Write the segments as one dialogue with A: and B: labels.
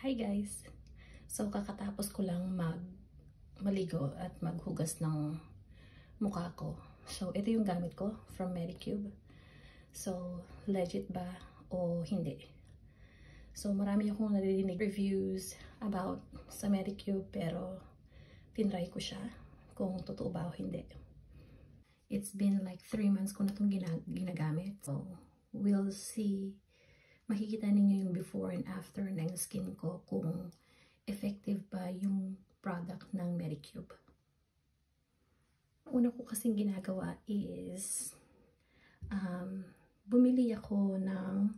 A: Hi guys! So kakatapos ko lang maligo at maghugas ng mukha ko. So ito yung gamit ko from Medicube. So legit ba o hindi? So marami akong naririnig reviews about sa Medicube pero tinry ko siya kung totoo ba o hindi. It's been like 3 months ko na itong ginagamit. So we'll see. Makikita ninyo yung before and after ng skin ko kung effective ba yung product ng Medicube. Una ko kasing ginagawa is bumili ako ng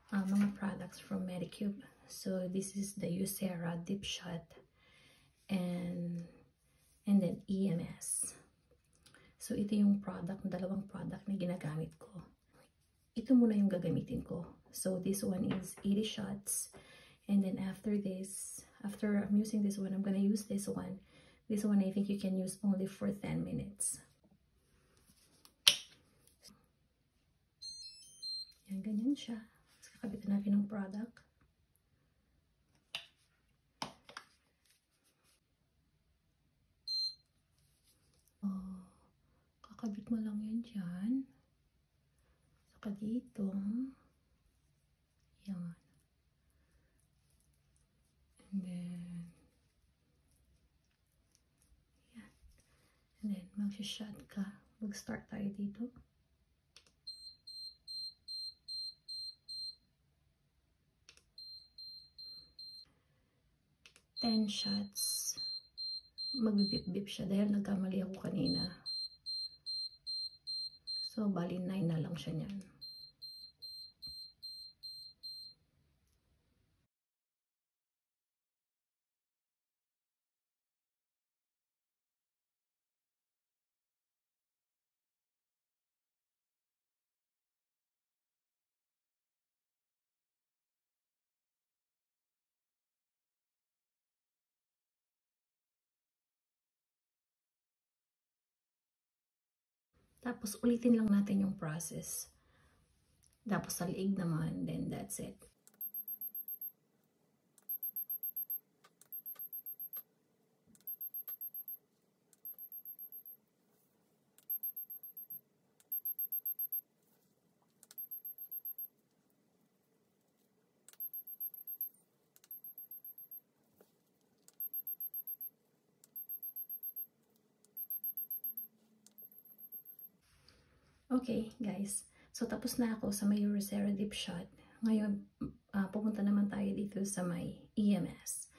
A: mga products from Medicube. So this is the Eucera Dip Shot and then EMS. So ito yung dalawang product na ginagamit ko. Ito muna yung gagamitin ko. So this one is 80 shots. And then after I'm using this one, I'm gonna use this one. This one I think you can use only for 10 minutes. Yan, ganyan siya. Tapos kakabitan natin ng product. Oh, kakabit mo lang yan dyan. Saka dito. Yan. And then, yan. And then, mag-shot ka. Mag-start tayo dito. Ten shots. Magbibip-bip siya dahil nagkamali ako kanina. So, bali 9 na lang siya niyan. Tapos, ulitin lang natin yung process. Tapos, sa liig naman, then that's it. Okay, guys. So, tapos na ako sa may Eucera Dip Shot. Ngayon, pupunta naman tayo dito sa may EMS.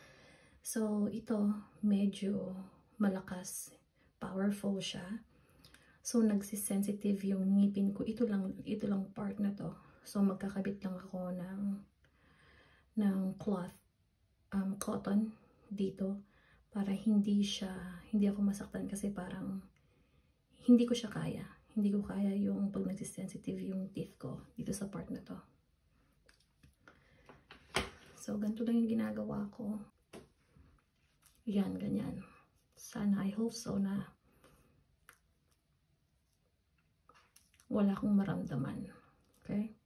A: So, ito, medyo malakas. Powerful siya. So, nagsisensitive yung ngipin ko. Ito lang part na to. So, magkakabit lang ako ng cloth, cotton dito para hindi ako masaktan kasi parang hindi ko siya kaya. Hindi ko kaya yung pag nagsisensitive yung teeth ko dito sa part na to. So, ganito lang yung ginagawa ko. Yan, ganyan. Sana, I hope so na wala akong maramdaman. Okay?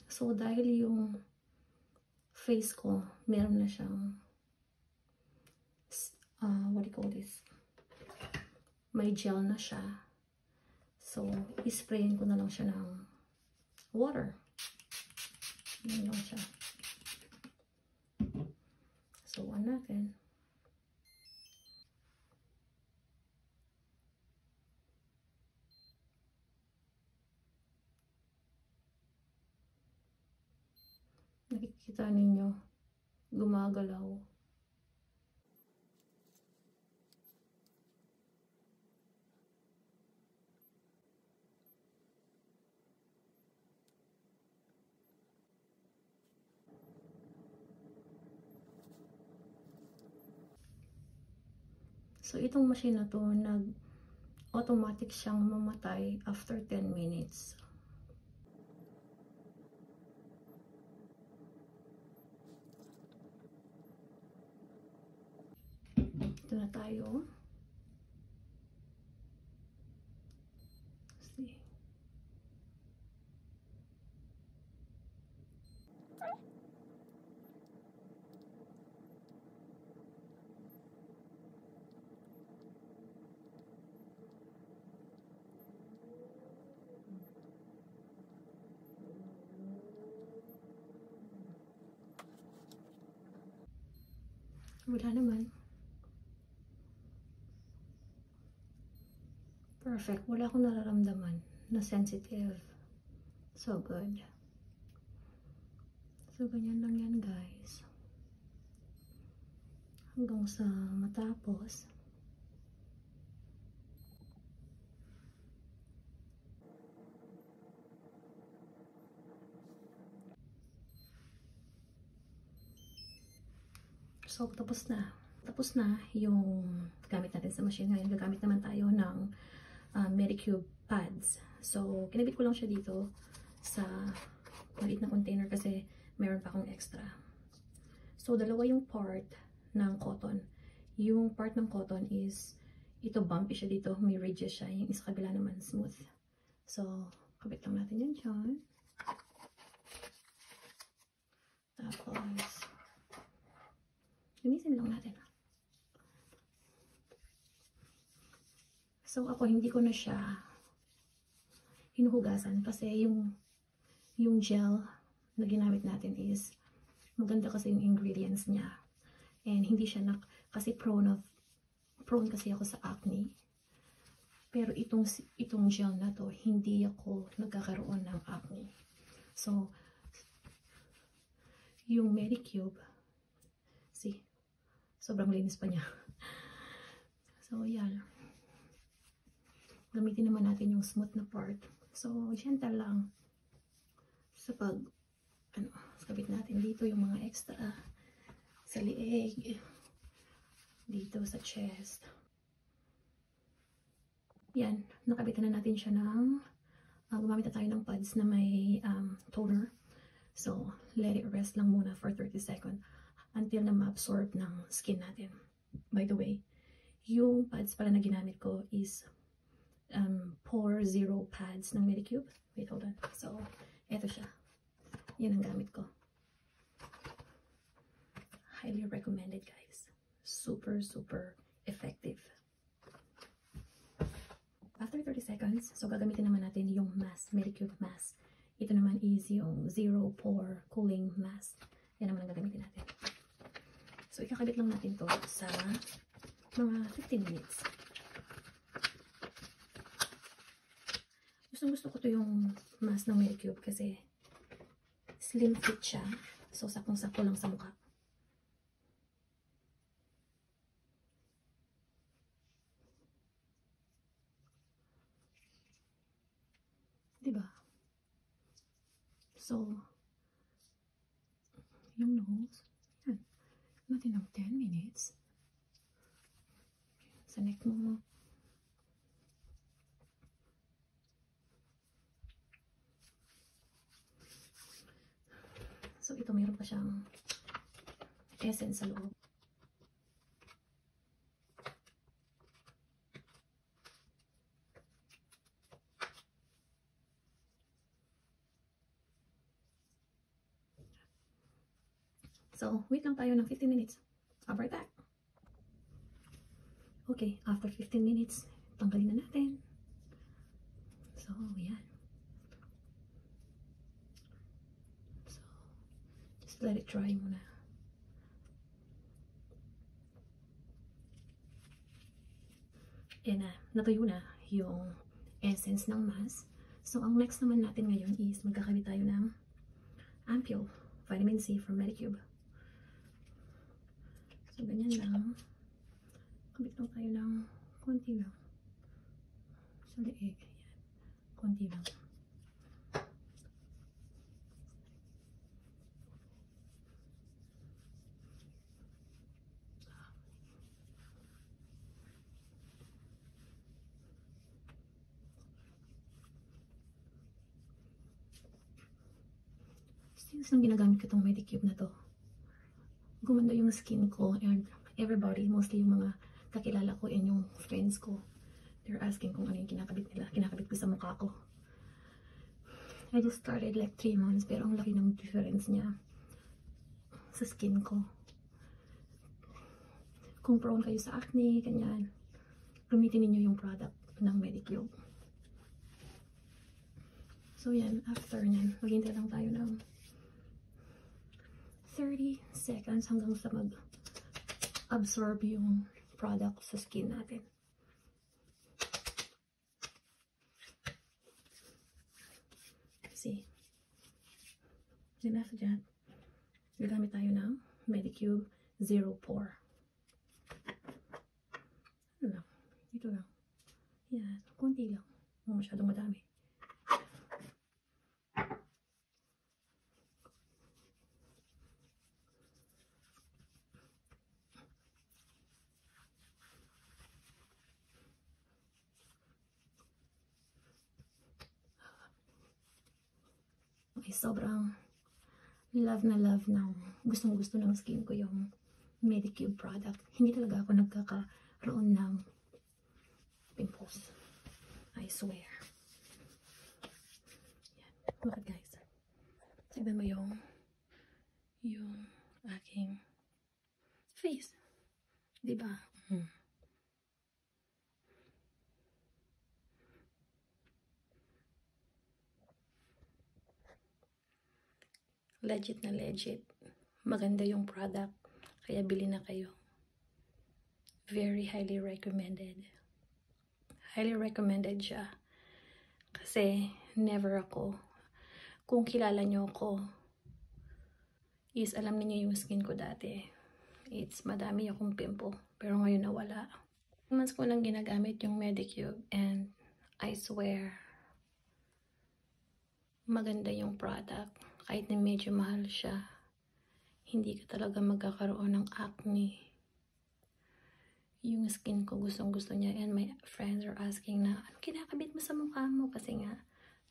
A: So, dahil yung face ko, meron na siyang what do you call this? May gel na siya. So, isprayin ko na lang siya ng water. Yan lang siya. So, natin. Nakikita ninyo, gumagalaw. So, itong machine na to, automatic siyang mamatay after 10 minutes. Ito na tayo. See. Wala naman. Perfect. Wala akong nararamdaman na sensitive. So good. So, ganyan lang yan, guys. Hanggang sa matapos. So, tapos na. Tapos na yung gamit natin sa machine. Ngayon, gagamit naman tayo ng Medicube pads. So, kinabit ko lang siya dito sa maliit na container kasi meron pa akong extra. So, dalawa yung part ng cotton. Yung part ng cotton is, ito bumpy siya dito, may ridges siya. Yung isa kabila naman smooth. So, kabit lang natin yan dyan. Tapos, linisin lang natin. So, ako hindi ko na siya hinuhugasan kasi yung gel na ginamit natin is maganda kasi yung ingredients niya. And hindi siya kasi prone kasi ako sa acne. Pero itong gel na to, hindi ako nagkakaroon ng acne. So, yung Medicube, see, sobrang linis pa niya. So, yan. Gamitin naman natin yung smooth na part. So, gentle lang. Sa kabit natin dito yung mga extra sa liig, dito sa chest. Yan, nakabitan na natin siya ng gumamit na tayo ng pads na may toner. So, let it rest lang muna for 30 seconds until na ma-absorb ng skin natin. By the way, yung pads pala na ginamit ko is Pore Zero pads ng Medicube. Wait, hold on. So, eto siya. Yan ang gamit ko. Highly recommended, guys. Super, super effective. After 30 seconds, so gagamitin naman natin yung mask, Medicube mask. Ito naman is yung Zero Pore Cooling Mask. Yan naman ang gagamitin natin. So, ikakabit lang natin to sa mga 15 minutes. Gusto ko to yung mask ng Medicube kasi slim fit siya. So, sakong-sako lang sa mukha. Diba? So, yung nose, yan. Natin ng 10 minutes. Sa neck mo. So, ito mayroon pa siyang essence sa loob. So, wait lang tayo ng 15 minutes. I'll be right back. Okay, after 15 minutes, tanggalin na natin. So, yan. So, just let it dry muna. Yan na, natuyo na yung essence ng mask. So, ang next naman natin ngayon is magkakabit tayo ng Ampule Vitamin C from Medicube. So, ganyan lang. Kabit lang tayo ng konti lang. Sa liig. Yan. Konti lang. Since nang ginagamit ko itong Medicube na to, gumanda yung skin ko and everybody, mostly yung mga kakilala ko and yung friends ko, they're asking kung ano yung kinakabit nila. Kinakabit ko sa mukha ko. I just started like 3 months pero ang laki ng difference niya sa skin ko. Kung prone kayo sa acne, ganyan, gamitin niyo yung product ng Medicube. So yan, after nyan, maghintay lang tayo ng 30 seconds hanggang sa absorb yung product sa skin natin. See? Enough dyan. Gagamit tayo ng Medicube Zero Pore. Ano lang? Dito lang. Yan. Kunti lang. Huwag masyadong madami. Okay, sobrang love ng gustong gusto ng skin ko yung Medicube product. Hindi talaga ako nagkakaroon ng pimples. I swear. Yan. Look at guys. Tignan mo yung aking face. Diba? Legit na legit. Maganda yung product. Kaya bili na kayo. Very highly recommended. Highly recommended siya. Kasi never ako. Kung kilala nyo ako, is alam niyo yung skin ko dati. It's madami akong pimple. Pero ngayon nawala. Months ko lang ginagamit yung Medicube. And I swear, maganda yung product. Kahit na medyo mahal siya, hindi ka talaga magkakaroon ng acne. Yung skin ko gustong-gusto niya. And my friends are asking na, ano kinakabit mo sa mukha mo? Kasi nga,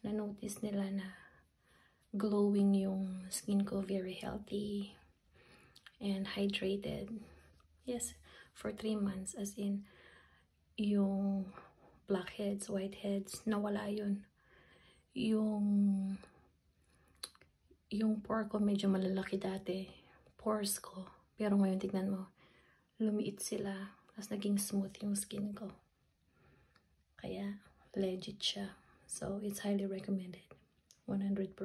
A: na-notice nila na glowing yung skin ko, very healthy and hydrated. Yes, for 3 months. As in, yung blackheads, whiteheads, nawala yun. Yung pore ko medyo malalaki dati. Pores ko. Pero ngayon, tignan mo, lumiit sila. Tapos naging smooth yung skin ko. Kaya, legit siya. So, it's highly recommended. 100%.